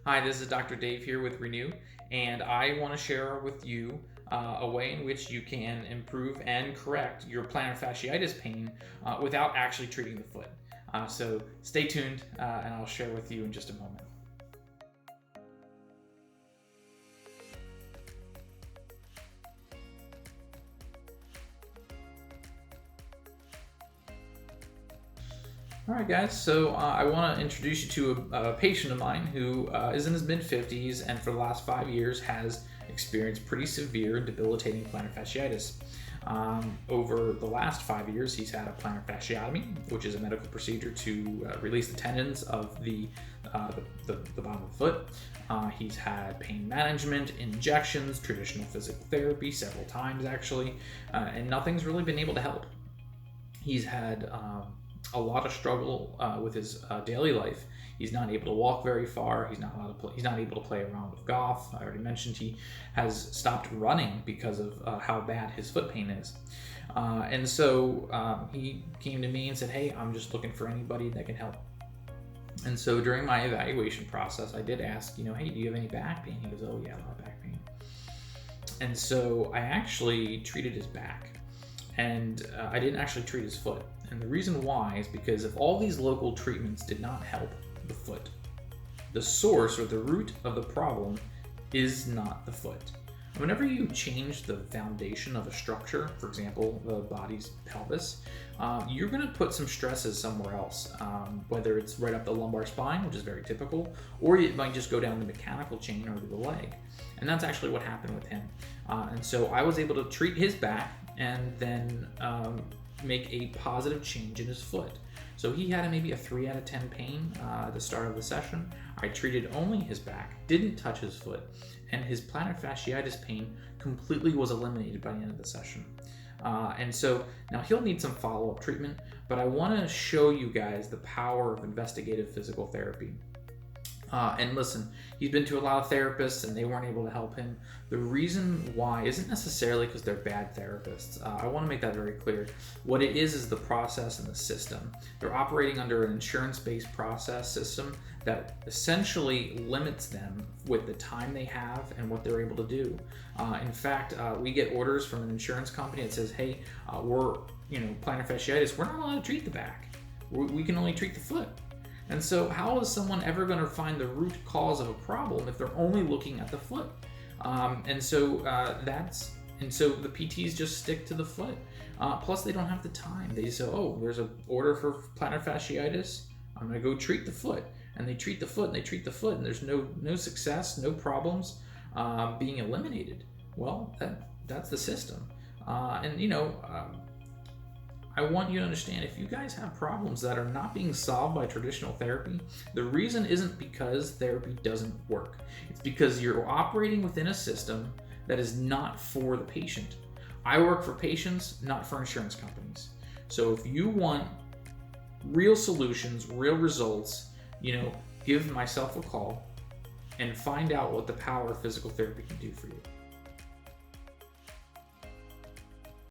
Hi, this is Dr. Dave here with Renew, and I want to share with you a way in which you can improve and correct your plantar fasciitis pain without actually treating the foot. So stay tuned, and I'll share with you in just a moment. All right, guys, so I want to introduce you to a patient of mine who is in his mid-50s and for the last 5 years has experienced pretty severe and debilitating plantar fasciitis. Over the last 5 years, he's had a plantar fasciotomy, which is a medical procedure to release the tendons of the bottom of the foot. He's had pain management, injections, traditional physical therapy several times actually, and nothing's really been able to help. He's had a lot of struggle with his daily life. He's not able to walk very far. He's not allowed to play. He's not able to play around with golf. I already mentioned he has stopped running because of how bad his foot pain is. And so he came to me and said, "Hey, I'm just looking for anybody that can help." And so during my evaluation process, I did ask, "Hey, do you have any back pain?" He goes, "Oh yeah, a lot of back pain." And so I actually treated his back, and I didn't actually treat his foot. And the reason why is because if all these local treatments did not help the foot, the source or the root of the problem is not the foot. Whenever you change the foundation of a structure, for example, the body's pelvis, you're going to put some stresses somewhere else, whether it's right up the lumbar spine, which is very typical, or it might just go down the mechanical chain or the leg. And that's actually what happened with him. And so I was able to treat his back and then make a positive change in his foot. So he had maybe a 3 out of 10 pain at the start of the session. I treated only his back, didn't touch his foot, and his plantar fasciitis pain completely was eliminated by the end of the session. And so now he'll need some follow-up treatment, but I want to show you guys the power of investigative physical therapy. And listen, he's been to a lot of therapists and they weren't able to help him. The reason why isn't necessarily because they're bad therapists. I want to make that very clear. What it is the process and the system. They're operating under an insurance-based process system that essentially limits them with the time they have and what they're able to do. In fact, we get orders from an insurance company that says, "Hey, we're, plantar fasciitis, we're not allowed to treat the back. We can only treat the foot." And so how is someone ever going to find the root cause of a problem if they're only looking at the foot? And so the PTs just stick to the foot. Plus they don't have the time. They say, "Oh, there's an order for plantar fasciitis. I'm going to go treat the foot." And they treat the foot and they treat the foot and there's no success, no problems being eliminated. Well, that's the system. I want you to understand, if you guys have problems that are not being solved by traditional therapy, the reason isn't because therapy doesn't work. It's because you're operating within a system that is not for the patient. I work for patients, not for insurance companies. So if you want real solutions, real results, give myself a call and find out what the power of physical therapy can do for you.